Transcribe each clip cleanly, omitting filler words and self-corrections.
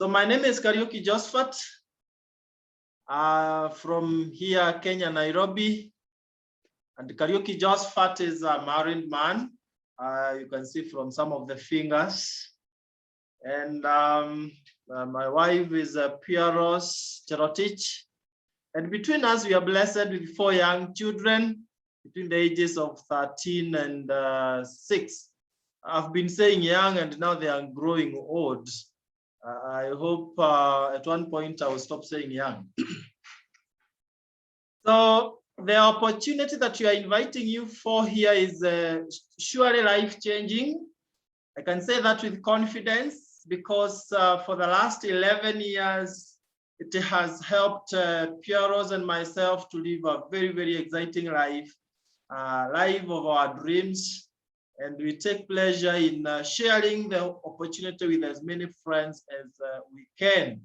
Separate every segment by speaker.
Speaker 1: So my name is Kariuki Josphat, from here, Kenya, Nairobi. And Kariuki Josphat is a married man. You can see from some of the fingers. And my wife is Piaros Cherotich. And between us, we are blessed with 4 young children between the ages of 13 and 6. I've been saying young, and now they are growing old. I hope at one point I will stop saying young. So the opportunity that we are inviting you for here is surely life-changing. I can say that with confidence because for the last 11 years, it has helped Pieros and myself to live a very, very exciting life, life of our dreams. And we take pleasure in sharing the opportunity with as many friends as we can.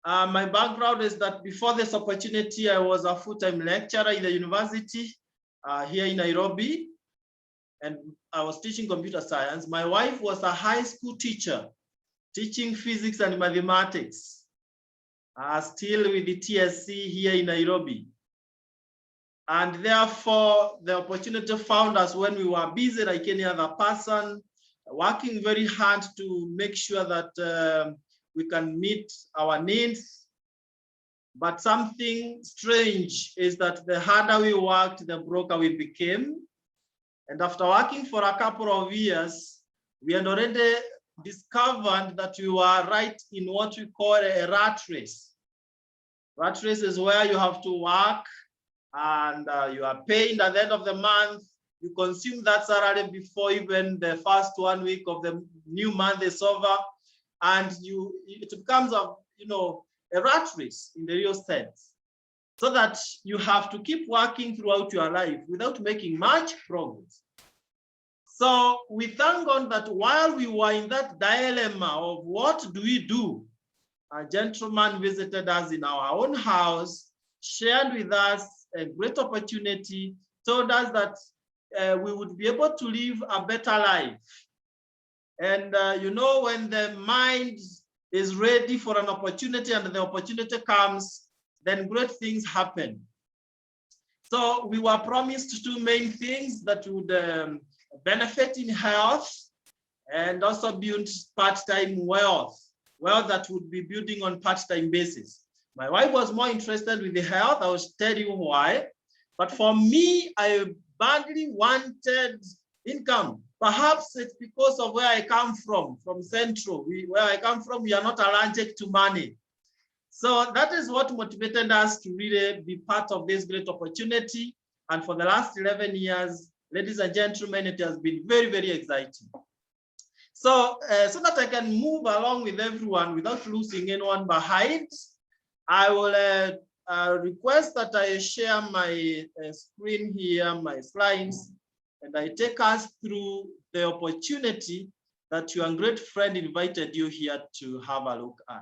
Speaker 1: My background is that before this opportunity, I was a full-time lecturer in the university here in Nairobi, and I was teaching computer science. My wife was a high school teacher, teaching physics and mathematics, still with the TSC here in Nairobi. And therefore, the opportunity found us when we were busy like any other person, working very hard to make sure that we can meet our needs. But something strange is that the harder we worked, the broker we became. And after working for a couple of years, we had already discovered that we were right in what we call a rat race. Rat race is where you have to work and you are paid at the end of the month. You consume that salary before even the first 1 week of the new month is over, and it becomes a rat race in the real sense, so that you have to keep working throughout your life without making much progress. So we thank God that while we were in that dilemma of what do we do, a gentleman visited us in our own house, shared with us a great opportunity, told us that we would be able to live a better life. And when the mind is ready for an opportunity and the opportunity comes, then great things happen. So we were promised 2 main things that would benefit in health and also build part-time wealth that would be building on part-time basis. My wife was more interested with the health. I will tell you why. But for me, I badly wanted income. Perhaps it's because of where I come from Central. Where I come from, we are not allergic to money. So that is what motivated us to really be part of this great opportunity. And for the last 11 years, ladies and gentlemen, it has been very, very exciting. So, so that I can move along with everyone without losing anyone behind, I will request that I share my screen here, my slides, and I take us through the opportunity that your great friend invited you here to have a look at.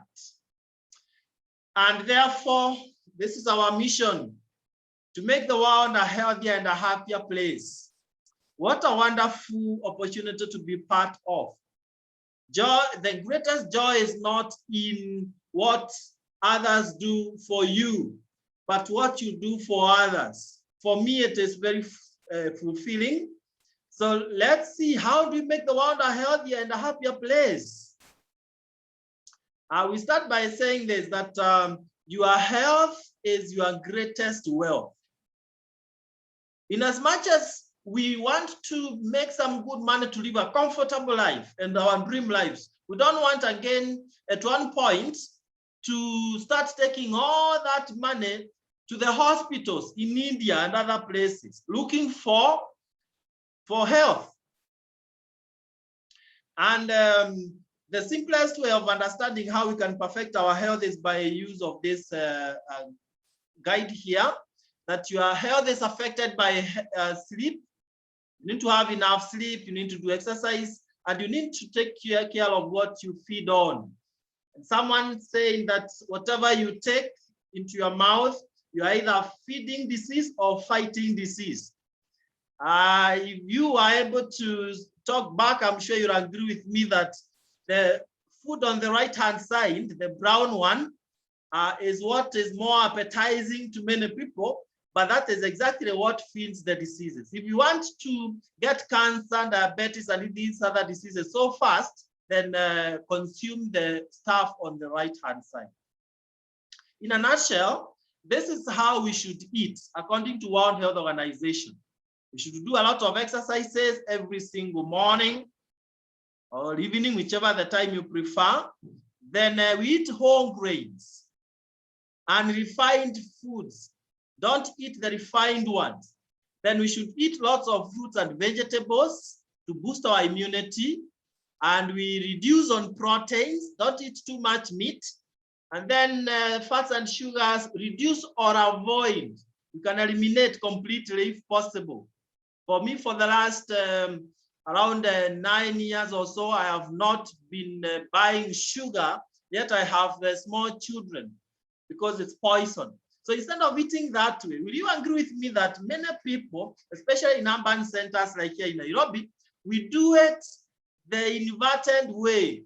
Speaker 1: And therefore, this is our mission, to make the world a healthier and a happier place. What a wonderful opportunity to be part of. Joy, the greatest joy is not in what others do for you, but what you do for others. For me, it is very fulfilling. So let's see, how do we make the world a healthier and a happier place? We start by saying this, that your health is your greatest wealth. In as much as we want to make some good money to live a comfortable life and our dream lives, we don't want again at one point to start taking all that money to the hospitals in India and other places looking for health. And the simplest way of understanding how we can perfect our health is by use of this guide here, that your health is affected by sleep. You need to have enough sleep, you need to do exercise, and you need to take care of what you feed on. And someone saying that whatever you take into your mouth, you are either feeding disease or fighting disease. If you are able to talk back, I'm sure you'll agree with me that the food on the right-hand side, the brown one, is what is more appetizing to many people, but that is exactly what feeds the diseases. If you want to get cancer, diabetes, and these other diseases so fast, then consume the stuff on the right-hand side. In a nutshell, this is how we should eat according to World Health Organization. We should do a lot of exercises every single morning or evening, whichever the time you prefer. Then we eat whole grains and refined foods. Don't eat the refined ones. Then we should eat lots of fruits and vegetables to boost our immunity. And we reduce on proteins. Don't eat too much meat. And then fats and sugars, reduce or avoid. You can eliminate completely if possible. For me, for the last around 9 years or so, I have not been buying sugar, yet I have small children because it's poison. So instead of eating that way, will you agree with me that many people, especially in urban centers like here in Nairobi, we do it the inverted way,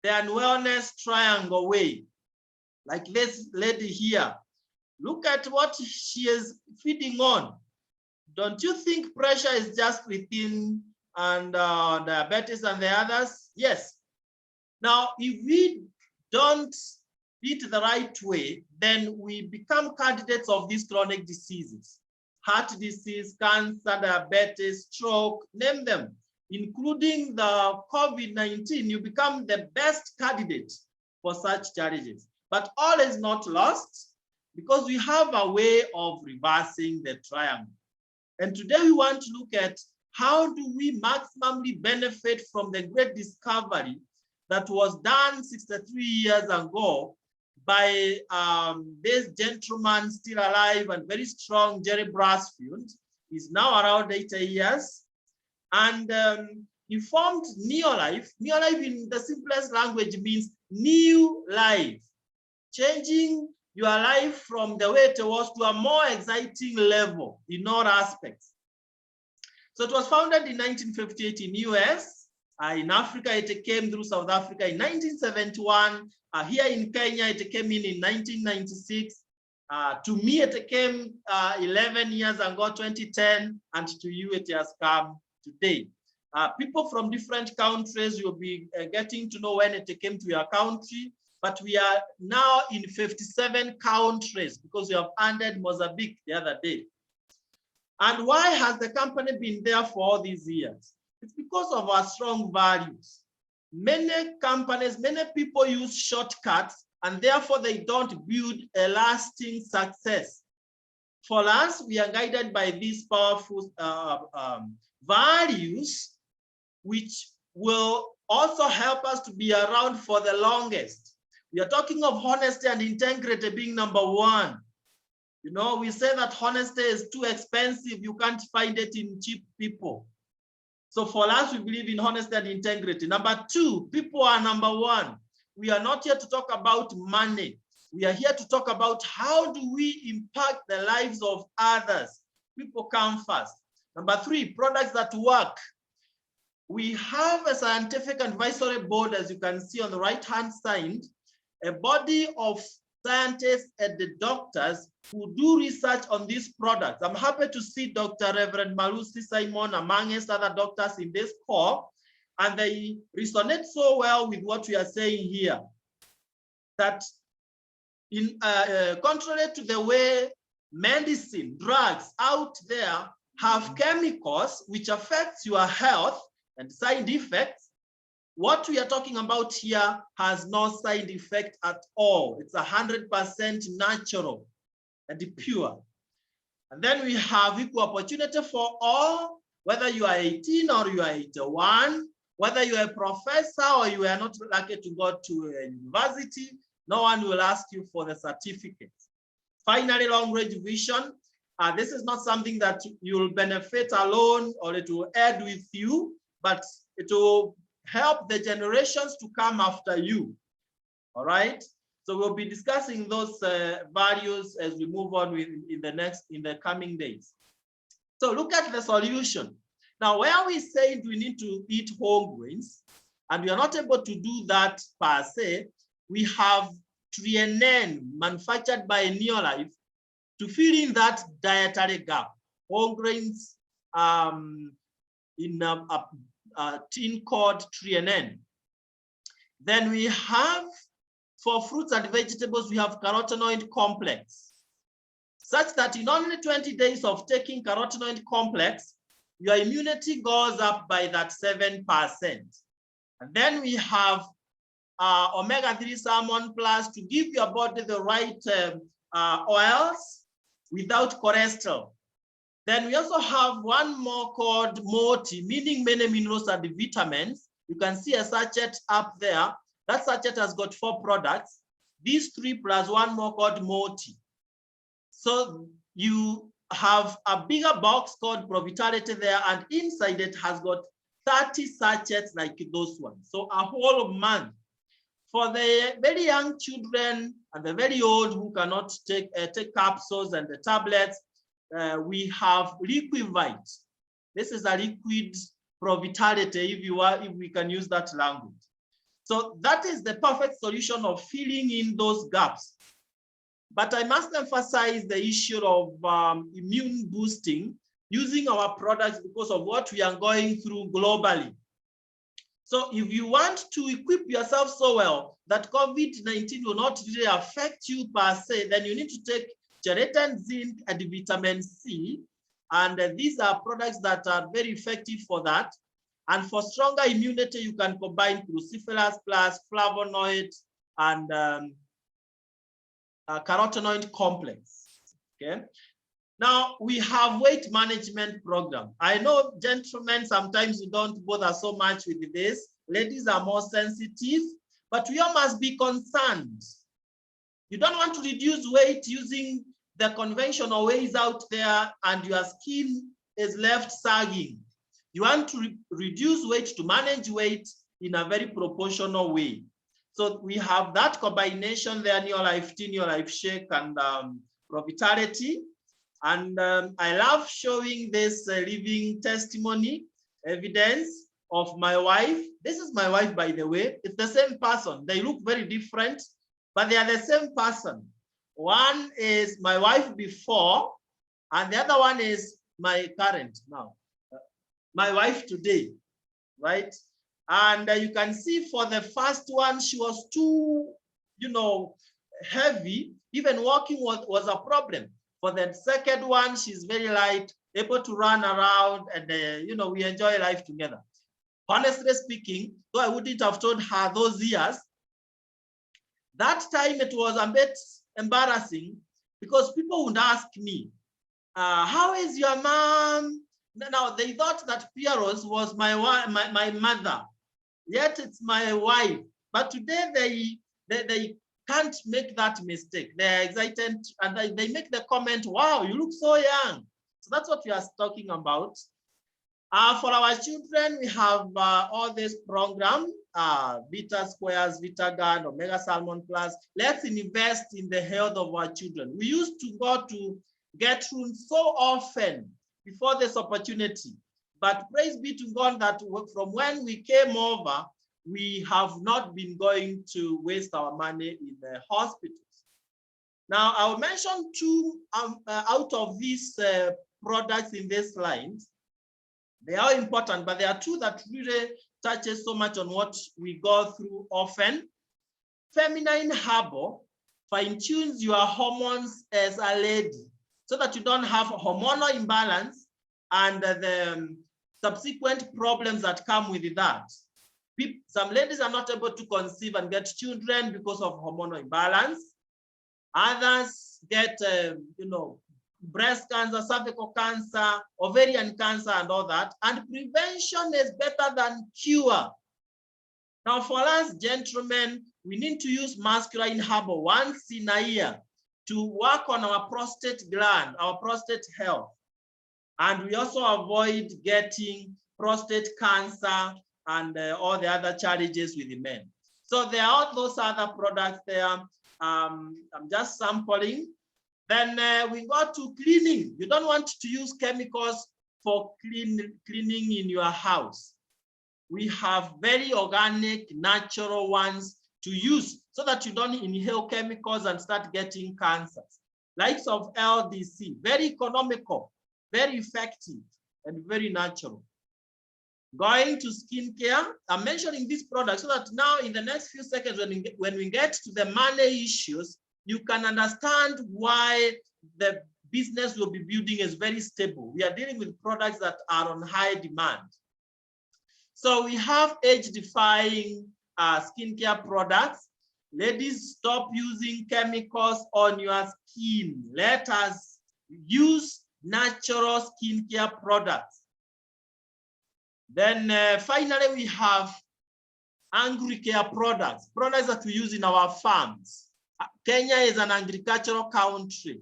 Speaker 1: the unwellness triangle way? Like this lady here, look at what she is feeding on. Don't you think pressure is just within and diabetes and the others? Yes. Now, if we don't eat the right way, then we become candidates of these chronic diseases. Heart disease, cancer, diabetes, stroke, name them, including the COVID-19, you become the best candidate for such challenges. But all is not lost because we have a way of reversing the triangle. And today we want to look at how do we maximally benefit from the great discovery that was done 63 years ago by this gentleman still alive and very strong, Jerry Brasfield. He's now around 80 years. And he formed Neolife. Neolife in the simplest language means new life, changing your life from the way it was to a more exciting level in all aspects. So it was founded in 1958 in US. In Africa, it came through South Africa in 1971. Here in Kenya, it came in 1996. To me, it came 11 years ago, 2010, and to you, it has come today. People from different countries, you'll be getting to know when it came to your country, but we are now in 57 countries because we have ended Mozambique the other day. And why has the company been there for all these years? It's because of our strong values. Many companies, many people use shortcuts, and therefore they don't build a lasting success. For us, we are guided by these powerful values, which will also help us to be around for the longest. We are talking of honesty and integrity being number one. You know, we say that honesty is too expensive. You can't find it in cheap people. So for us, we believe in honesty and integrity. Number two, people are number one. We are not here to talk about money. We are here to talk about how do we impact the lives of others. People come first. Number three, products that work. We have a scientific advisory board, as you can see on the right-hand side, a body of scientists and the doctors who do research on these products. I'm happy to see Dr. Reverend Malusi Simon amongst other doctors in this call, and they resonate so well with what we are saying here, that in contrary to the way medicine, drugs out there have chemicals which affects your health and side effects, what we are talking about here has no side effect at all. It's 100% natural and pure. And then we have equal opportunity for all, whether you are 18 or you are 81, whether you are a professor or you are not lucky to go to a university, no one will ask you for the certificate. Finally, long-range vision. This is not something that you will benefit alone or it will add with you, but it will help the generations to come after you. All right. So we'll be discussing those values as we move on in the coming days. So look at the solution. Now, where we said we need to eat whole grains, and we are not able to do that per se, we have Trienen manufactured by Neolife to fill in that dietary gap. Whole grains in a tin called Trienen. Then we have, for fruits and vegetables, we have carotenoid complex, such that in only 20 days of taking carotenoid complex, your immunity goes up by that 7%. And then we have omega-3 salmon plus to give your body the right oils without cholesterol. Then we also have one more called MOTI, meaning many minerals and vitamins. You can see a sachet up there. That sachet has got 4 products. These 3 plus one more called MOTI. So you have a bigger box called Provitality there, and inside it has got 30 sachets like those ones. So a whole month. For the very young children and the very old who cannot take capsules and the tablets, we have Liquivite. This is a liquid Provitality, if we can use that language. So that is the perfect solution of filling in those gaps. But I must emphasize the issue of immune boosting using our products because of what we are going through globally. So if you want to equip yourself so well that COVID-19 will not really affect you per se, then you need to take gelatin, zinc, and vitamin C. And these are products that are very effective for that. And for stronger immunity, you can combine cruciferous plus flavonoid and carotenoid complex. Okay. Now we have weight management program. I know, gentlemen, sometimes you don't bother so much with this. Ladies are more sensitive, but we all must be concerned. You don't want to reduce weight using the conventional ways out there and your skin is left sagging. You want to reduce weight to manage weight in a very proportional way. So we have that combination there, Neolife Tea, Neolife Shake, and Provitality. And I love showing this living testimony, evidence of my wife. This is my wife, by the way. It's the same person. They look very different, but they are the same person. One is my wife before, and the other one is my current now. My wife today, right? And you can see for the first one, she was too, heavy. Even walking was a problem. For the second one, she's very light, able to run around, and we enjoy life together. Honestly speaking, though I wouldn't have told her those years, that time it was a bit embarrassing because people would ask me, how is your mom? Now they thought that Pieros was my mother, yet it's my wife. But today they can't make that mistake. They're excited and they make the comment, wow, you look so young. So that's what we are talking about. For our children, we have all this program, Vita Squares, Vita Guard, Omega Salmon Plus. Let's invest in the health of our children. We used to go to Gertrude so often before this opportunity, but praise be to God that from when we came over, we have not been going to waste our money in the hospitals. Now, I'll mention 2 out of these products in this line. They are important, but there are 2 that really touches so much on what we go through often. Feminine Herbal fine-tunes your hormones as a lady so that you don't have hormonal imbalance and the subsequent problems that come with that. Some ladies are not able to conceive and get children because of hormonal imbalance. Others get, breast cancer, cervical cancer, ovarian cancer, and all that. And prevention is better than cure. Now, for us gentlemen, we need to use masculine herbal once in a year to work on our prostate gland, our prostate health. And we also avoid getting prostate cancer and all the other challenges with the men. So there are all those other products there. I'm just sampling. Then we go to cleaning. You don't want to use chemicals for cleaning in your house. we have very organic, natural ones to use so that you don't inhale chemicals and start getting cancers. Likes of LDC, very economical, very effective, and very natural. Going to skincare, I'm mentioning these products so that now in the next few seconds, when we get to the money issues, you can understand why the business we'll be building is very stable. We are dealing with products that are on high demand. So we have age-defying skincare products. Ladies, stop using chemicals on your skin. Let us use natural skincare products. Then finally, we have agri-care products, products that we use in our farms. Kenya is an agricultural country.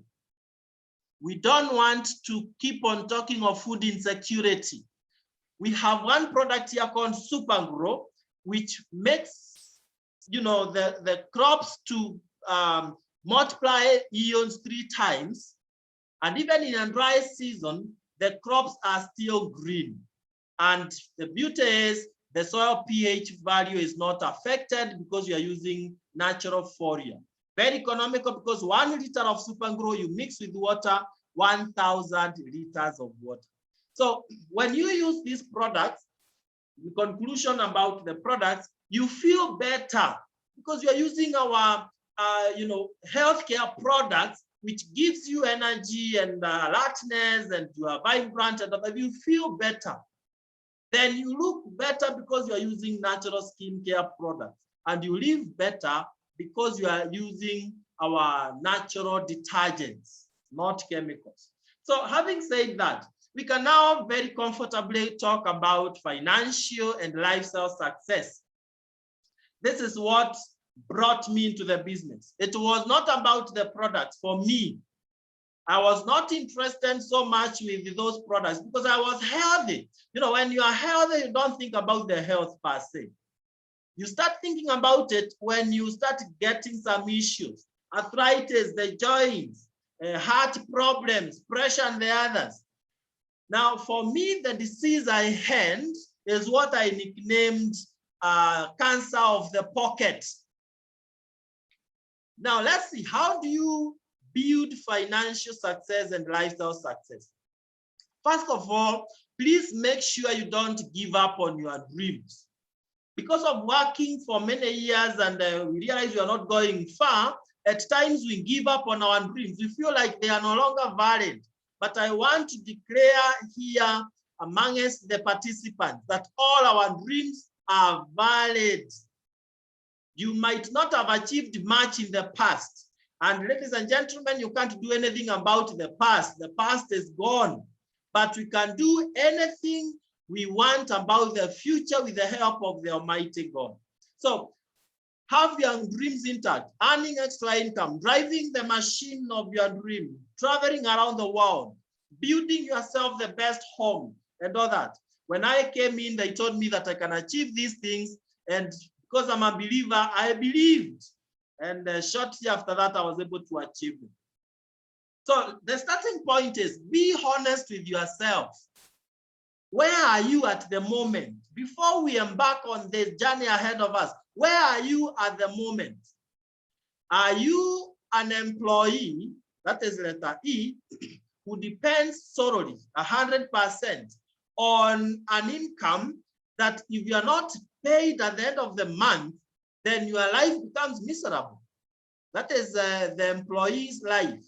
Speaker 1: We don't want to keep on talking of food insecurity. We have one product here called Super Grow, which makes, the crops to multiply ions 3 times. And even in a dry season, the crops are still green. And the beauty is the soil pH value is not affected because you are using natural foliar. Very economical because 1 liter of Super Grow you mix with water, 1,000 liters of water. So when you use these products, the conclusion about the products, you feel better because you are using our, healthcare products, which gives you energy and alertness, and you are vibrant, and you feel better. Then you look better because you are using natural skincare products, and you live better because you are using our natural detergents, not chemicals. So having said that, we can now very comfortably talk about financial and lifestyle success. This is what brought me into the business. It was not about the products for me. I was not interested so much with those products because I was healthy. When you are healthy, you don't think about the health per se. You start thinking about it when you start getting some issues, arthritis, the joints, heart problems, pressure, and the others. Now, for me, the disease I had is what I nicknamed cancer of the pocket. Now, let's see, how do you build financial success and lifestyle success? First of all, please make sure you don't give up on your dreams. Because of working for many years and we realize we are not going far, at times we give up on our dreams. We feel like they are no longer valid. But I want to declare here amongst the participants that all our dreams are valid. You might not have achieved much in the past. And ladies and gentlemen, you can't do anything about the past. The past is gone. But we can do anything we want about the future with the help of the Almighty God. So have your dreams intact, earning extra income, driving the machine of your dream, traveling around the world, building yourself the best home and all that. When I came in, they told me that I can achieve these things. And because I'm a believer, I believed. And shortly after that, I was able to achieve it. So the starting point is be honest with yourself. Where are you at the moment? Before we embark on this journey ahead of us, where are you at the moment? Are you an employee, that is letter E, who depends solely 100% on an income that if you are not paid at the end of the month, then your life becomes miserable? That is the employee's life.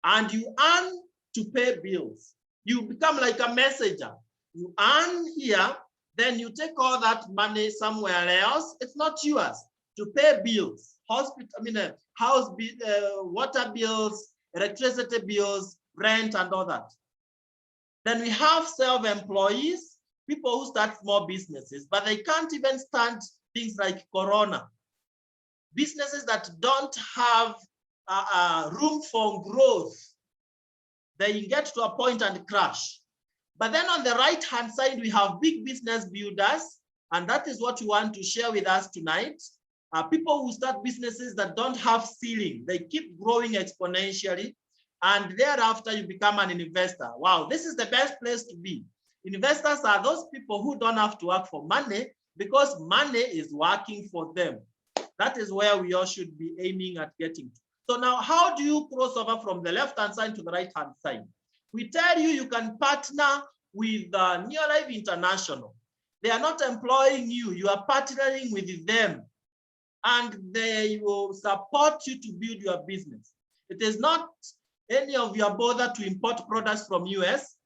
Speaker 1: And you earn to pay bills. You become like a messenger. You earn here, then you take all that money somewhere else. It's not yours to pay bills, house bill, water bills, electricity bills, rent, and all that. Then we have self-employees, people who start small businesses, but they can't even stand things like Corona. Businesses that don't have room for growth. They get to a point and crash. But then on the right-hand side, we have big business builders, and that is what we want to share with us tonight. People who start businesses that don't have ceiling. They keep growing exponentially, and thereafter you become an investor. Wow, this is the best place to be. Investors are those people who don't have to work for money because money is working for them. That is where we all should be aiming at getting to. So now, how do you cross over from the left-hand side to the right-hand side? We tell you you can partner with Neolife International. They are not employing you. You are partnering with them, and they will support you to build your business. It is not any of your bother to import products from US,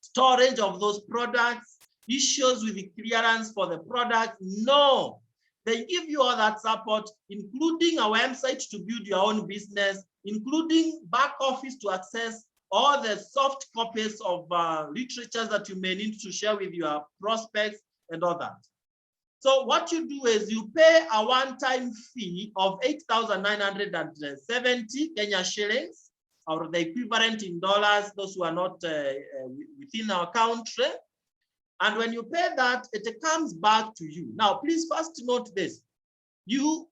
Speaker 1: storage of those products, issues with the clearance for the product. No, they give you all that support, including a website to build your own business, including back office to access all the soft copies of literatures that you may need to share with your prospects and all that. So what you do is you pay a one-time fee of 8,970 Kenya shillings, or the equivalent in dollars, those who are not within our country. And when you pay that, it comes back to you. Now, please first note this. You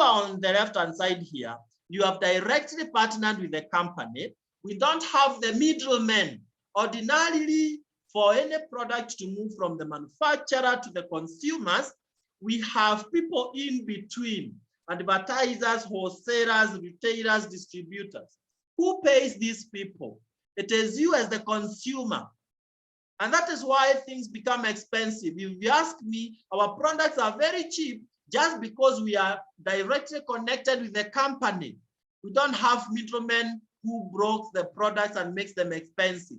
Speaker 1: are on the left-hand side here. You have directly partnered with the company. We don't have the middlemen. Ordinarily, for any product to move from the manufacturer to the consumers, we have people in between, advertisers, wholesalers, retailers, distributors. Who pays these people? It is you as the consumer. And that is why things become expensive. If you ask me, our products are very cheap just because we are directly connected with the company. We don't have middlemen who broke the products and makes them expensive.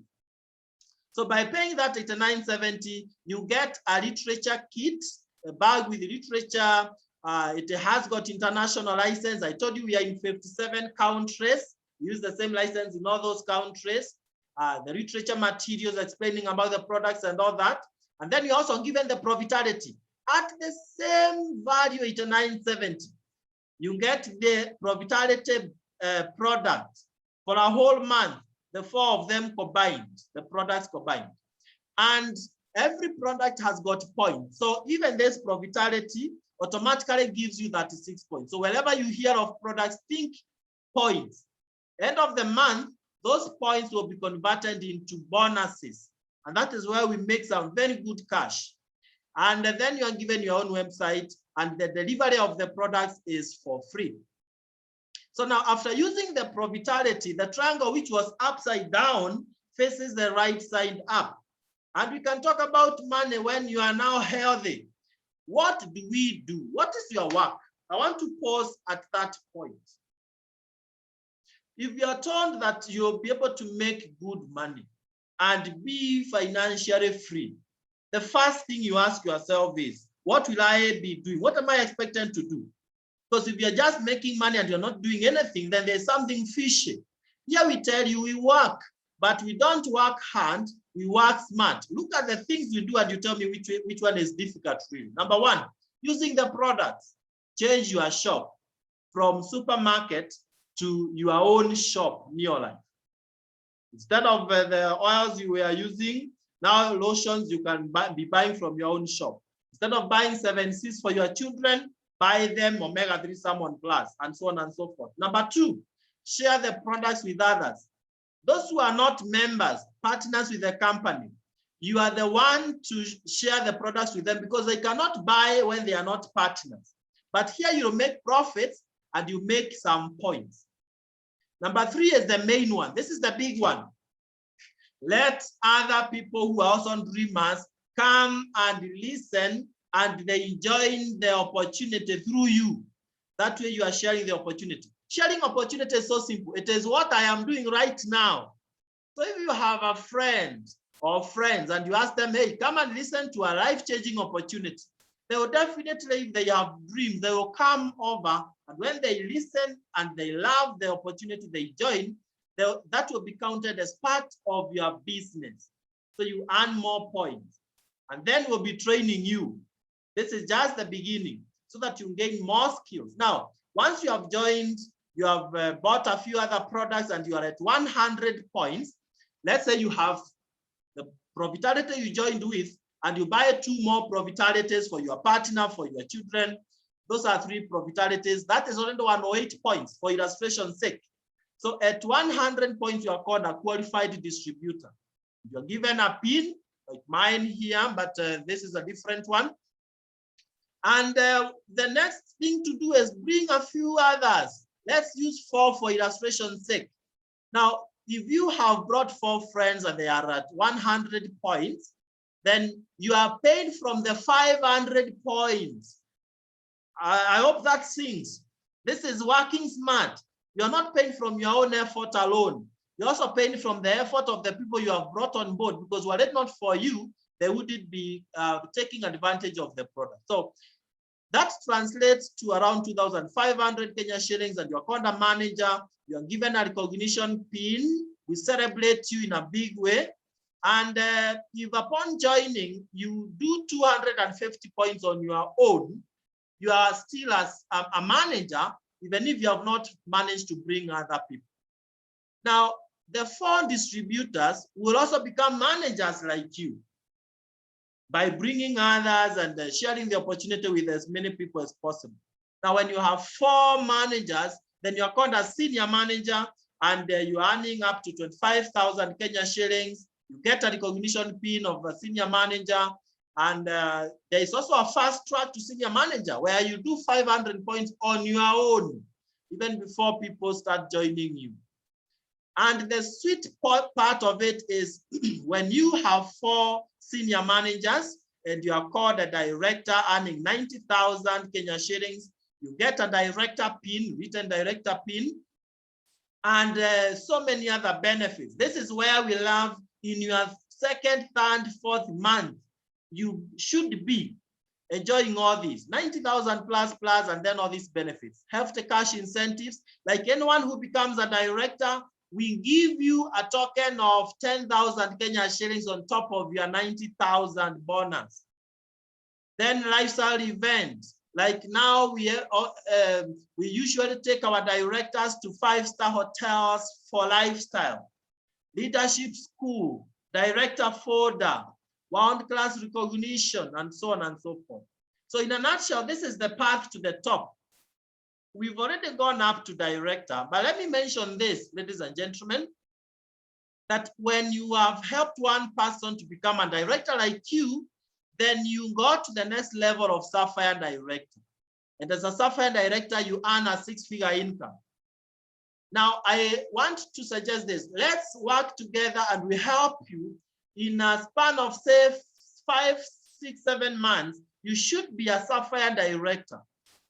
Speaker 1: So by paying that $89.70, you get a literature kit, a bag with literature. It has got international license. I told you we are in 57 countries. We use the same license in all those countries. The literature materials explaining about the products and all that. And then you're also given the profitability. At the same value, $89.70, you get the profitability product for a whole month, the four of them combined, the products combined. And every product has got points. So even this profitability automatically gives you 36 points. So whenever you hear of products, think points. End of the month, those points will be converted into bonuses. And that is where we make some very good cash. And then you are given your own website, and the delivery of the products is for free. So now after using the profitability, the triangle which was upside down faces the right side up. And we can talk about money when you are now healthy. What do we do? What is your work? I want to pause at that point. If you are told that you'll be able to make good money and be financially free, the first thing you ask yourself is, what will I be doing? What am I expected to do? Because if you're just making money and you're not doing anything, then there's something fishy. Here we tell you we work, but we don't work hard, we work smart. Look at the things you do and you tell me which one is difficult really. Number one, using the products. Change your shop from supermarket to your own shop, Neolife. Instead of the oils you were using, now lotions you can be buying from your own shop. Instead of buying 7Cs for your children, buy them omega-3 salmon plus, and so on and so forth. Number two, share the products with others. Those who are not members, partners with the company, you are the one to share the products with them because they cannot buy when they are not partners. But here you make profits and you make some points. Number three is the main one. This is the big one. Let other people who are also dreamers come and listen, and they enjoy the opportunity through you. That way you are sharing the opportunity. Sharing opportunity is so simple. It is what I am doing right now. So if you have a friend or friends and you ask them, hey, come and listen to a life-changing opportunity, they will definitely, if they have dreams, they will come over, and when they listen and they love the opportunity they join, that will be counted as part of your business. So you earn more points. And then we'll be training you. This is just the beginning so that you gain more skills. Now, once you have joined, you have bought a few other products and you are at 100 points. Let's say you have the profitability you joined with, and you buy 2 more profitabilities for your partner, for your children. Those are 3 profitabilities. That is already 108 points for illustration's sake. So at 100 points, you are called a qualified distributor. You're given a PIN, like mine here, but this is a different one. And the next thing to do is bring a few others. Let's use 4 for illustration's sake. Now, if you have brought 4 friends and they are at 100 points, then you are paid from the 500 points. I hope that sinks. This is working smart. You're not paying from your own effort alone. You're also paying from the effort of the people you have brought on board, because were it not for you, they wouldn't be taking advantage of the product. So that translates to around 2,500 Kenya shillings, and you're called a manager. You're given a recognition pin. We celebrate you in a big way. And if upon joining, you do 250 points on your own, you are still as a manager, even if you have not managed to bring other people. Now, the 4 distributors will also become managers like you by bringing others and sharing the opportunity with as many people as possible. Now, when you have 4 managers, then you're called a senior manager, and you're earning up to 25,000 Kenya shillings. You get a recognition pin of a senior manager, and there is also a fast track to senior manager where you do 500 points on your own, even before people start joining you. And the sweet part of it is when you have 4 senior managers and you are called a director earning 90,000 Kenya shillings, you get a director pin, written director pin, and so many other benefits. This is where we love in your 2nd, 3rd, 4th month. You should be enjoying all these 90,000 plus, and then all these benefits. Hefty cash incentives. Like anyone who becomes a director, we give you a token of 10,000 Kenya shillings on top of your 90,000 bonus. Then lifestyle events. Like now we usually take our directors to 5-star hotels for lifestyle. Leadership school, director folder, world-class recognition, and so on and so forth. So in a nutshell, this is the path to the top. We've already gone up to director, but let me mention this, ladies and gentlemen, that when you have helped one person to become a director like you, then you go to the next level of Sapphire Director. And as a Sapphire Director, you earn a 6-figure income. Now, I want to suggest this. Let's work together and we help you in a span of, say, 5, 6, 7 months. You should be a Sapphire Director.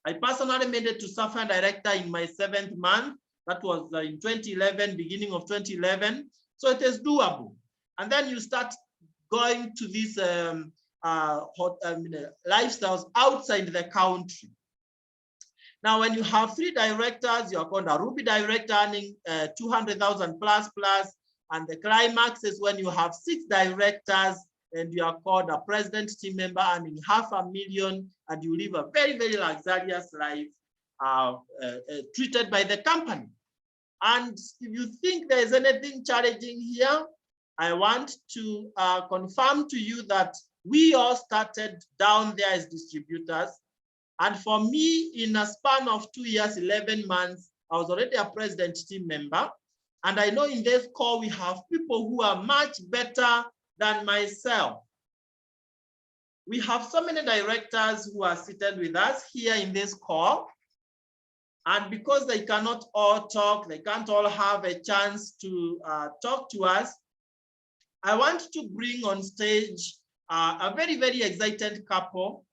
Speaker 1: I personally made it to Sapphire Director in my 7th month. That was in 2011, beginning of 2011. So it is doable. And then you start going to these lifestyles outside the country. Now, when you have 3 directors, you're called a Ruby Director earning 200,000 plus, and the climax is when you have 6 directors and you are called a President Team Member earning 500,000, and you live a very, very luxurious life treated by the company. And if you think there is anything challenging here, I want to confirm to you that we all started down there as distributors. And for me, in a span of 2 years, 11 months, I was already a President Team Member. And I know in this call, we have people who are much better than myself. We have so many directors who are seated with us here in this call. And because they cannot all talk, they can't all have a chance to talk to us, I want to bring on stage a very, very excited couple.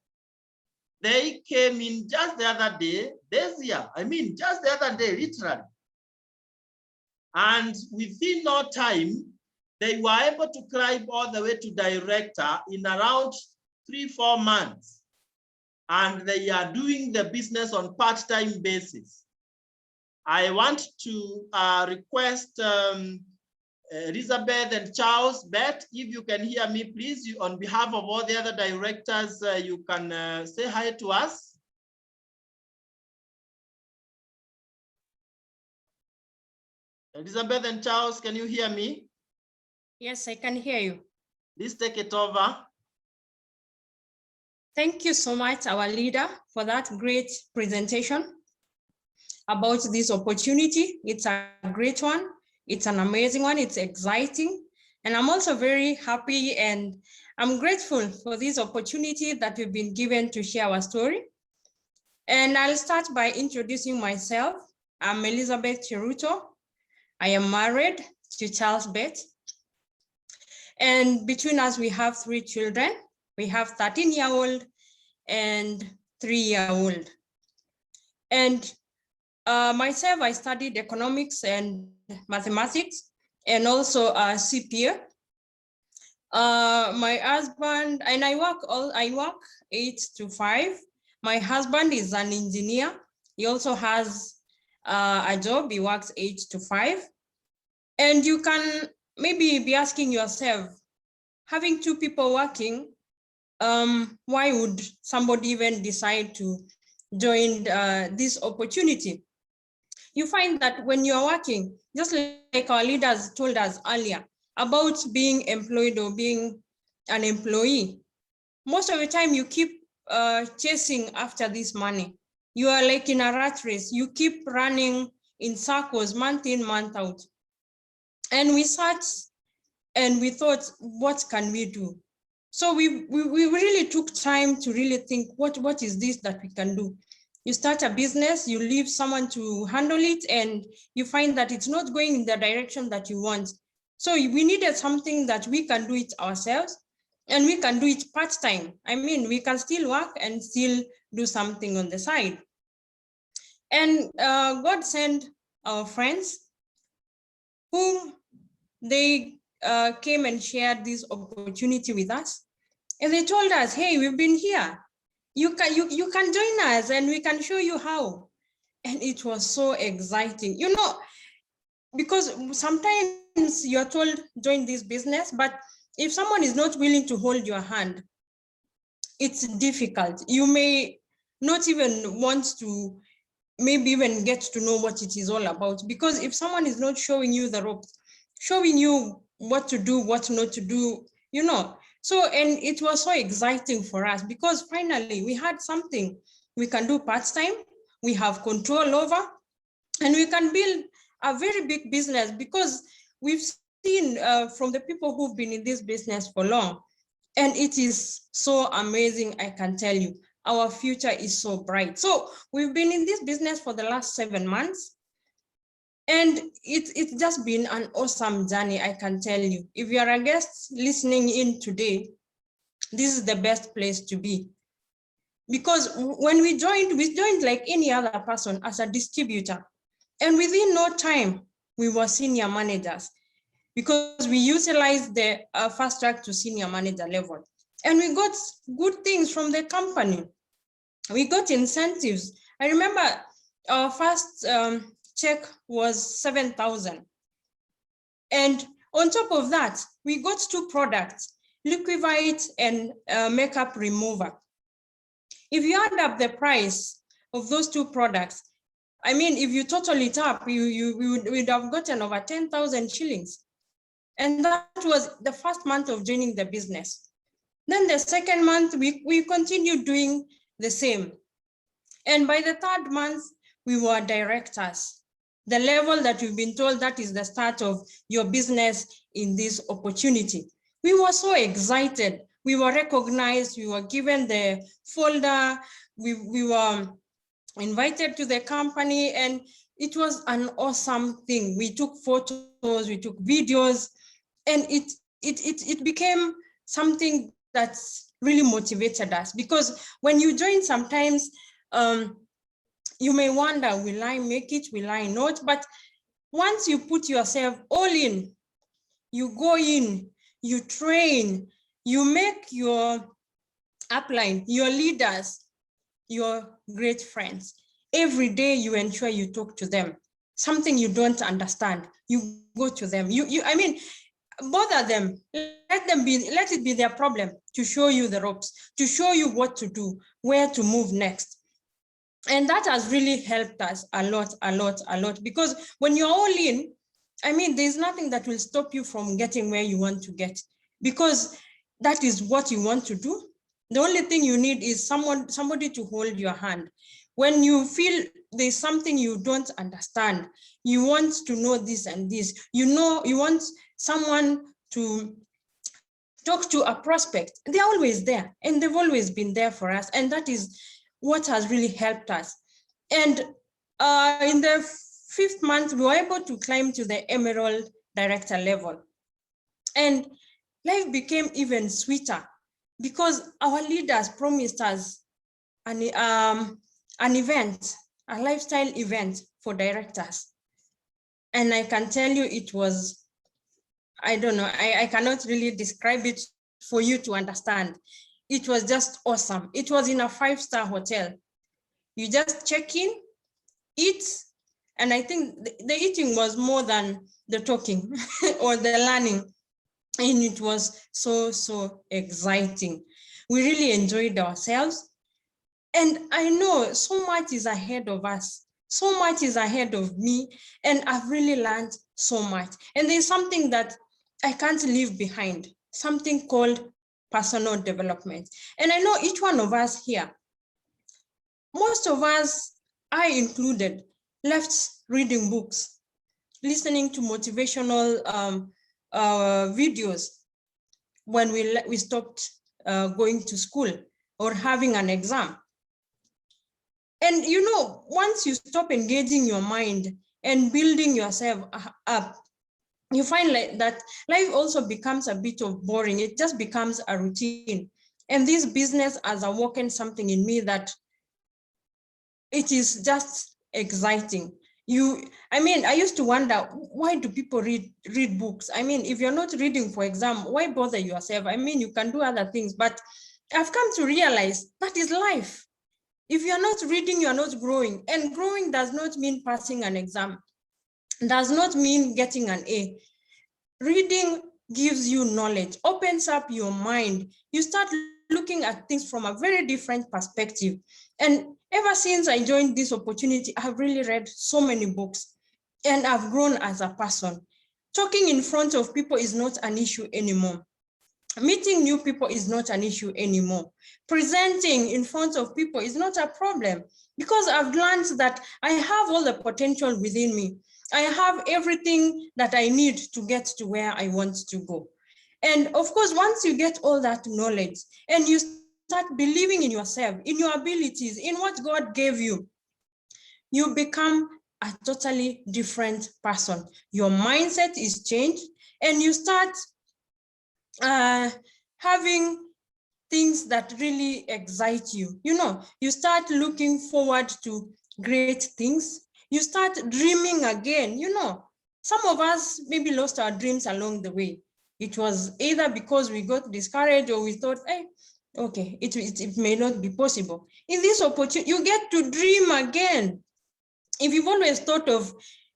Speaker 1: They came in just the other day, just the other day, literally. And within no time, they were able to climb all the way to director in around 3-4 months. And they are doing the business on part-time basis. I want to request Elizabeth and Charles, Beth, if you can hear me, please, on behalf of all the other directors, you can say hi to us. Elizabeth and Charles, can you hear me?
Speaker 2: Yes, I can hear you.
Speaker 1: Please take it over.
Speaker 2: Thank you so much, our leader, for that great presentation about this opportunity. It's a great one. It's an amazing one. It's exciting. And I'm also very happy and I'm grateful for this opportunity that we've been given to share our story. And I'll start by introducing myself. I'm Elizabeth Chiruto. I am married to Charles Bett. And between us, we have 3 children. We have 13-year-old and 3-year-old. And myself, I studied economics and mathematics and also CPA. My husband and I work 8 to 5. My husband is an engineer. He also has a job. He works 8 to 5. And you can maybe be asking yourself, having 2 people working, why would somebody even decide to join this opportunity? You find that when you're working, just like our leaders told us earlier about being employed or being an employee, most of the time you keep chasing after this money. You are like in a rat race. You keep running in circles, month in, month out. And we sat and we thought, what can we do? So we really took time to really think, what is this that we can do? You start a business, you leave someone to handle it, and you find that it's not going in the direction that you want. So we needed something that we can do it ourselves, and we can do it part-time. I mean, we can still work and still do something on the side. And God sent our friends whom they came and shared this opportunity with us. And they told us, hey, we've been here. You can join us and we can show you how. And it was so exciting, you know, because sometimes you're told join this business, but if someone is not willing to hold your hand, it's difficult. You may not even want to maybe even get to know what it is all about, because if someone is not showing you the ropes, showing you what to do, what not to do, you know. So, and it was so exciting for us because finally we had something we can do part-time, we have control over, and we can build a very big business, because we've seen from the people who've been in this business for long, and it is so amazing, I can tell you. Our future is so bright. So we've been in this business for the last 7 months, and it's just been an awesome journey, I can tell you. If you're a guest listening in today, this is the best place to be. Because when we joined like any other person as a distributor. And within no time, we were senior managers, because we utilized the fast track to senior manager level. And we got good things from the company. We got incentives. I remember our first check was 7,000. And on top of that, we got 2 products, Liquivite and makeup remover. If you add up the price of those 2 products, I mean, if you total it up, you would have gotten over 10,000 shillings. And that was the first month of joining the business. Then the second month, we continued doing the same. And by the 3rd month, we were directors. The level that we've been told that is the start of your business in this opportunity. We were so excited. We were recognized, we were given the folder, we were invited to the company, and it was an awesome thing. We took photos, we took videos, and it became something that really motivated us, because when you join, sometimes you may wonder, will I make it, will I not? But once you put yourself all in, you go in, you train, you make your upline, your leaders, your great friends. Every day you ensure you talk to them. Something you don't understand, you go to them. I mean, bother them, let it be their problem to show you the ropes, to show you what to do, where to move next. And that has really helped us a lot, because when you're all in, I mean, there's nothing that will stop you from getting where you want to get, because that is what you want to do. The only thing you need is somebody to hold your hand. When you feel there's something you don't understand, you want to know this and this, you want someone to talk to a prospect, they're always there, and they've always been there for us. And that is what has really helped us. And in the 5th month, we were able to climb to the Emerald Director level. And life became even sweeter because our leaders promised us an event, a lifestyle event for directors. And I can tell you it was, I don't know, I cannot really describe it for you to understand. It was just awesome. It was in a 5-star hotel. You just check in, eat, and I think the eating was more than the talking or the learning. And it was so exciting. We really enjoyed ourselves. And I know so much is ahead of us. So much is ahead of me. And I've really learned so much. And there's something that I can't leave behind, something called personal development. And I know each one of us here, most of us, I included, left reading books, listening to motivational videos when we stopped going to school or having an exam. And you know, once you stop engaging your mind and building yourself up, you find like that life also becomes a bit of boring. It just becomes a routine. And this business has awoken something in me that it is just exciting. I used to wonder, why do people read books? I mean, if you're not reading for exam, why bother yourself? I mean, you can do other things, but I've come to realize that is life. If you're not reading, you're not growing. And growing does not mean passing an exam, does not mean getting an A. Reading gives you knowledge, opens up your mind. You start looking at things from a very different perspective. And ever since I joined this opportunity, I've really read so many books and I've grown as a person. Talking in front of people is not an issue anymore. Meeting new people is not an issue anymore. Presenting in front of people is not a problem because I've learned that I have all the potential within me. I have everything that I need to get to where I want to go. And of course, once you get all that knowledge and you start believing in yourself, in your abilities, in what God gave you, you become a totally different person. Your mindset is changed and you start having things that really excite you. You know, you start looking forward to great things. You start dreaming again. You know, some of us maybe lost our dreams along the way. It was either because we got discouraged or we thought, hey, okay, it may not be possible. In this opportunity, you get to dream again. If you've always thought of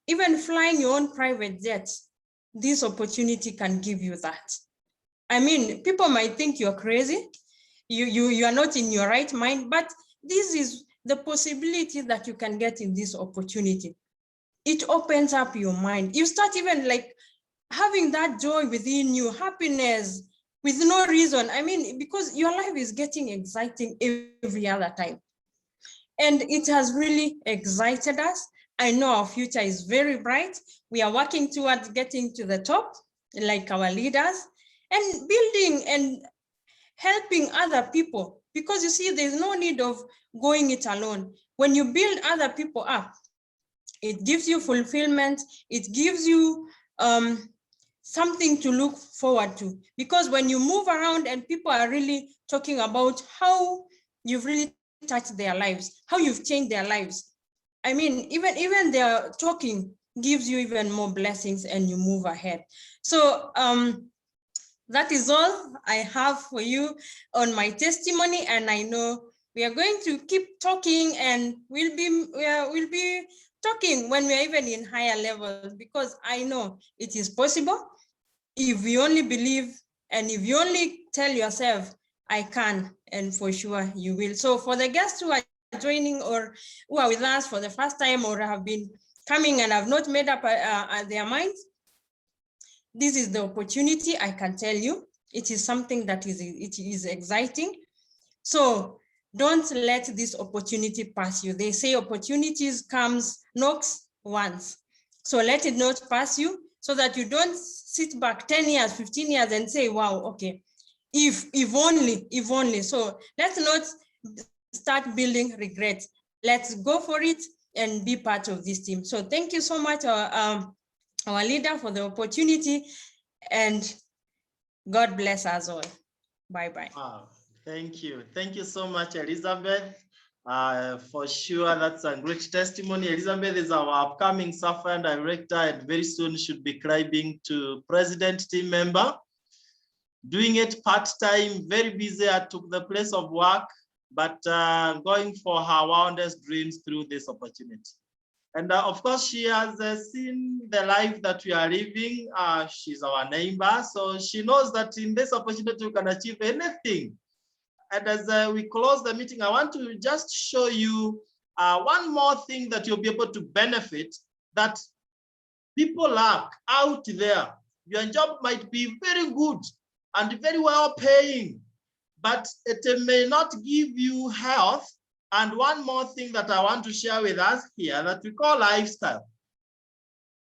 Speaker 2: even flying your own private jets, this opportunity can give you that. I mean, people might think you're crazy, you are not in your right mind, but this is the possibility that you can get in this opportunity. It opens up your mind. You start even like having that joy within you, happiness with no reason. I mean, because your life is getting exciting every other time. And it has really excited us. I know our future is very bright. We are working towards getting to the top, like our leaders, and building and helping other people, because you see, there's no need of going it alone. When you build other people up, it gives you fulfillment, it gives you something to look forward to, because when you move around and people are really talking about how you've really touched their lives, how you've changed their lives, I mean, even their talking gives you even more blessings and you move ahead. So that is all I have for you on my testimony, and I know we are going to keep talking, and we'll be talking when we're even in higher levels, because I know it is possible if you only believe and if you only tell yourself, I can, and for sure you will. So for the guests who are joining or who are with us for the first time or have been coming and have not made up their minds, this is the opportunity. I can tell you, it is something that is exciting. So don't let this opportunity pass you. They say opportunities knocks once. So let it not pass you. So so that you don't sit back 10 years, 15 years and say, wow, okay, if only. So let's not start building regrets. Let's go for it and be part of this team. So thank you so much, our leader, for the opportunity, and God bless us all. Bye-bye.
Speaker 1: Wow, thank you. Thank you so much, Elizabeth. For sure, that's a great testimony. Elizabeth is our upcoming Sapphire director, and very soon should be climbing to president team member. Doing it part-time, very busy at the place of work, but going for her wildest dreams through this opportunity. And of course, she has seen the life that we are living. She's our neighbor, so she knows that in this opportunity we can achieve anything. And as we close the meeting, I want to just show you one more thing that you'll be able to benefit, that people lack out there. Your job might be very good and very well paying, but it may not give you health. And one more thing that I want to share with us here that we call lifestyle.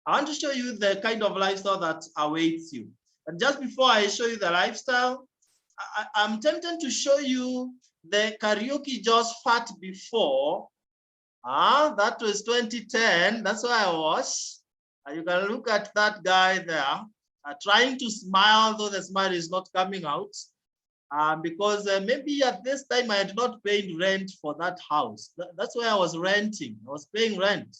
Speaker 1: I want to show you the kind of lifestyle that awaits you. And just before I show you the lifestyle, I'm tempted to show you the Kariuki Josphat before. That was 2010. That's where I was. You can look at that guy there, trying to smile, though the smile is not coming out. Because maybe at this time I had not paid rent for that house. That's where I was renting. I was paying rent.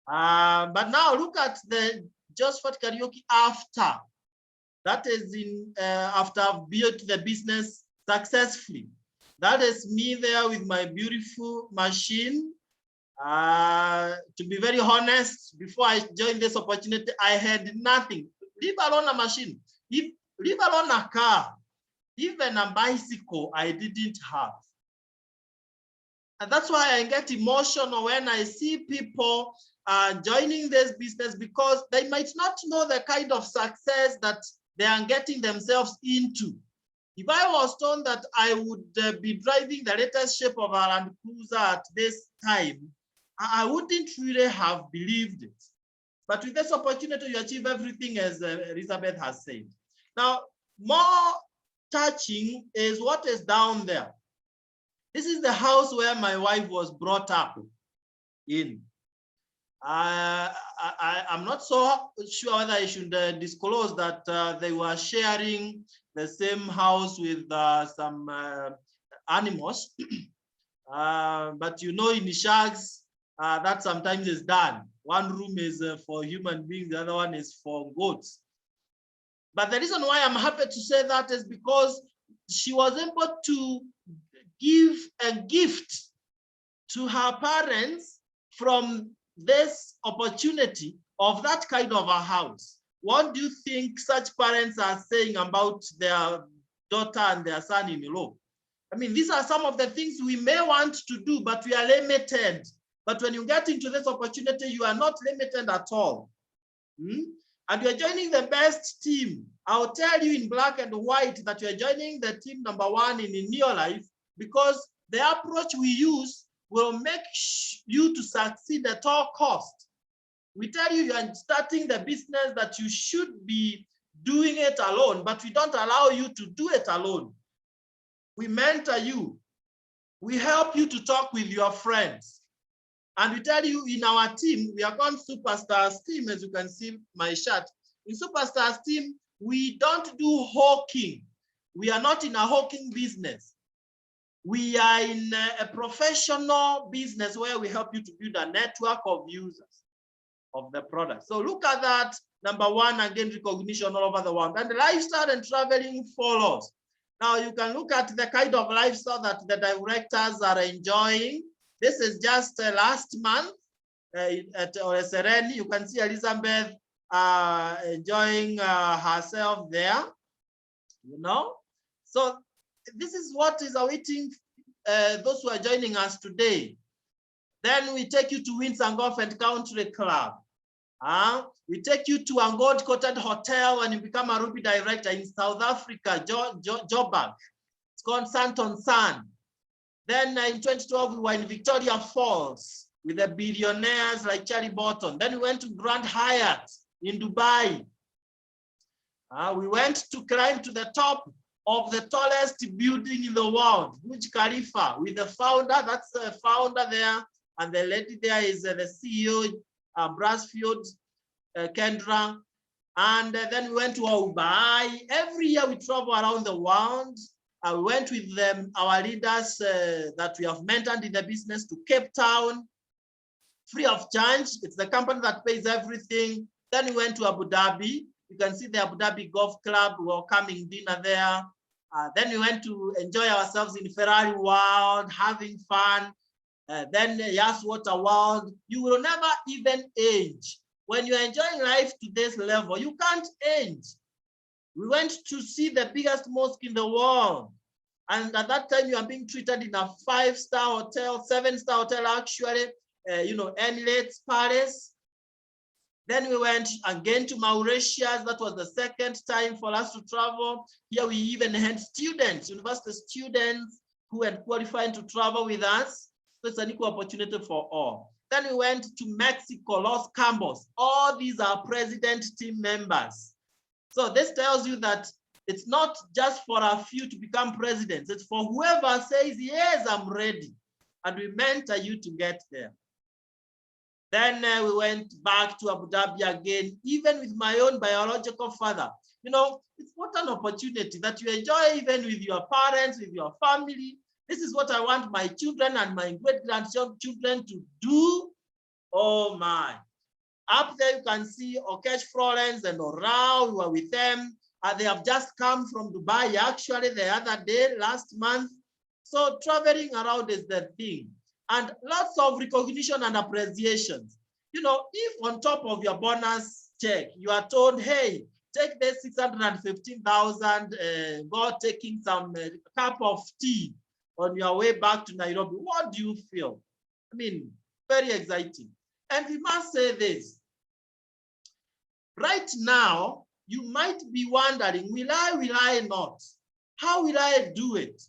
Speaker 1: But now look at the Josphat Kariuki after. That is after I've built the business successfully. That is me there with my beautiful machine. To be very honest, before I joined this opportunity, I had nothing. Leave alone a machine, leave alone a car, even a bicycle I didn't have. And that's why I get emotional when I see people joining this business, because they might not know the kind of success that they are getting themselves into. If I was told that I would be driving the latest shape of a Land Cruiser at this time, I wouldn't really have believed it. But with this opportunity, you achieve everything, as Elizabeth has said. Now, more touching is what is down there. This is the house where my wife was brought up in. I'm not so sure whether I should disclose that they were sharing the same house with some animals. But you know, in shags, that sometimes is done. One room is for human beings, the other one is for goats. But the reason why I'm happy to say that is because she was able to give a gift to her parents from this opportunity of that kind of a house. What do you think such parents are saying about their daughter and their son-in-law? I mean, these are some of the things we may want to do, but we are limited. But when you get into this opportunity, you are not limited at all. And you're joining the best team. I'll tell you in black and white that you're joining the team #1 in your life, because the approach we use will make you to succeed at all costs. We tell you you're starting the business that you should be doing it alone, but we don't allow you to do it alone. We mentor you. We help you to talk with your friends. And we tell you in our team, we are called Superstars team, as you can see my shirt. In Superstars team, we don't do hawking. We are not in a hawking business. We are in a professional business where we help you to build a network of users of the product. So look at that. #1, again, recognition all over the world. And the lifestyle and traveling follows. Now you can look at the kind of lifestyle that the directors are enjoying. This is just last month at Sereni. You can see Elizabeth enjoying herself there, you know. So this is what is awaiting those who are joining us today. Then we take you to Windsor Golf and Country Club. We take you to a gold-coated hotel when you become a Ruby director in South Africa, Joburg. It's called Santon Sun. Then in 2012, we were in Victoria Falls with the billionaires like Charlie Burton. Then we went to Grand Hyatt in Dubai. We went to climb to the top of the tallest building in the world, Burj Khalifa, with the founder. That's the founder there, and the lady there is the CEO, Brasfield Kendra. And then we went to Dubai. Every year we travel around the world. I went with them, our leaders that we have mentored in the business, to Cape Town, free of charge. It's the company that pays everything. Then we went to Abu Dhabi. You can see the Abu Dhabi Golf Club, welcoming dinner there. Then we went to enjoy ourselves in Ferrari World, having fun. Then Yas Water World. You will never even age. When you're enjoying life to this level, you can't age. We went to see the biggest mosque in the world. And at that time, you are being treated in a 5-star hotel, 7-star hotel, actually, Emirates, Paris. Then we went again to Mauritius. That was the second time for us to travel. Here we even had students, university students who had qualified to travel with us. So it's an equal opportunity for all. Then we went to Mexico, Los Cabos. All these are president team members. So this tells you that it's not just for a few to become presidents. It's for whoever says, yes, I'm ready. And we mentor you to get there. Then we went back to Abu Dhabi again, even with my own biological father. It's what an opportunity that you enjoy even with your parents, with your family. This is what I want my children and my great-grandchildren to do. Oh my. Up there you can see Okesh Florence and Orao, we were with them. They have just come from Dubai, actually, the other day, last month. So traveling around is the thing. And lots of recognition and appreciation. If on top of your bonus check, you are told, hey, take this 615,000, go taking some cup of tea on your way back to Nairobi, what do you feel? I mean, very exciting. And we must say this. Right now, you might be wondering, will I not? How will I do it?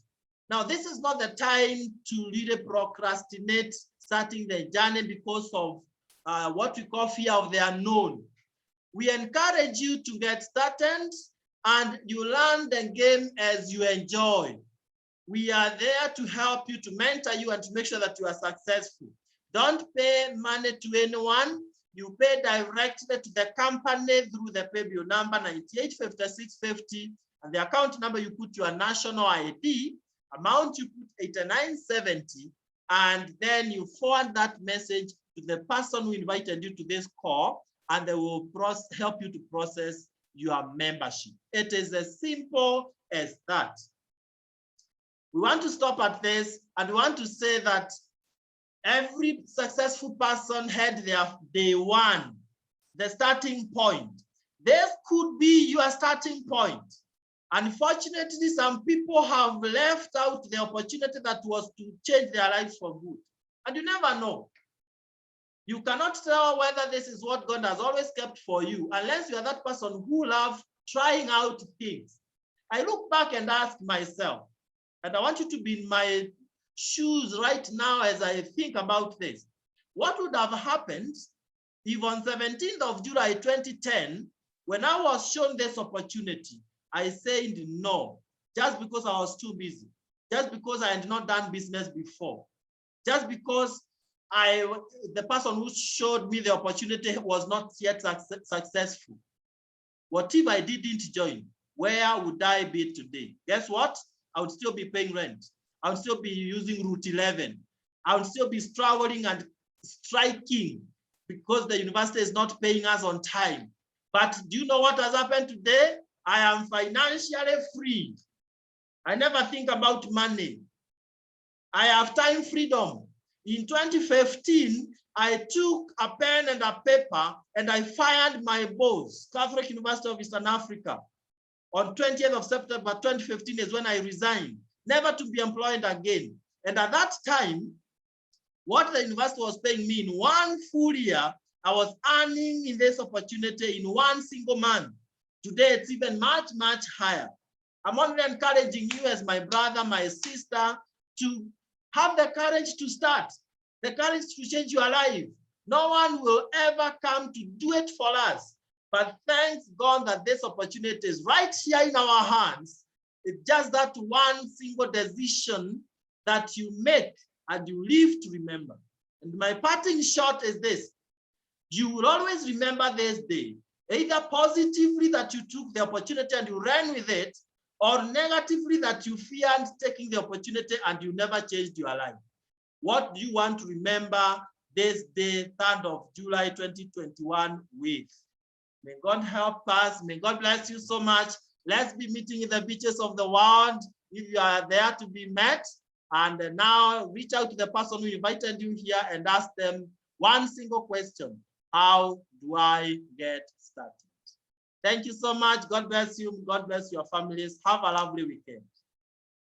Speaker 1: Now, this is not the time to really procrastinate starting the journey because of what we call fear of the unknown. We encourage you to get started and you learn the game as you enjoy. We are there to help you, to mentor you, and to make sure that you are successful. Don't pay money to anyone. You pay directly to the company through the pay bill number 985650, and the account number you put your national ID, amount you put 8970, and then you forward that message to the person who invited you to this call, and they will help you to process your membership. It is as simple as that. We want to stop at this, and we want to say that every successful person had their day one, the starting point. This could be your starting point. Unfortunately, some people have left out the opportunity that was to change their lives for good. And you never know. You cannot tell whether this is what God has always kept for you unless you are that person who loves trying out things. I look back and ask myself, and I want you to be in my shoes right now as I think about this. What would have happened if on 17th of July 2010, when I was shown this opportunity, I said no, just because I was too busy, just because I had not done business before, just because the person who showed me the opportunity was not yet successful. What if I didn't join? Where would I be today? Guess what? I would still be paying rent. I would still be using Route 11. I would still be struggling and striking because the university is not paying us on time. But do you know what has happened today? I am financially free. I never think about money. I have time freedom. In 2015, I took a pen and a paper and I fired my boss, Catholic University of Eastern Africa. On 20th of September 2015 is when I resigned, never to be employed again. And at that time, what the university was paying me in one full year, I was earning in this opportunity in one single month. Today, it's even much, much higher. I'm only encouraging you as my brother, my sister, to have the courage to start, the courage to change your life. No one will ever come to do it for us. But thanks God that this opportunity is right here in our hands. It's just that one single decision that you make and you live to remember. And my parting shot is this. You will always remember this day, either positively that you took the opportunity and you ran with it, or negatively that you feared taking the opportunity and you never changed your life. What do you want to remember this day, 3rd of July 2021 with? May God help us. May God bless you so much. Let's be meeting in the beaches of the world if you are there to be met. And now reach out to the person who invited you here and ask them one single question. How do I get started? Thank you so much. God bless you. God bless your families. Have a lovely weekend.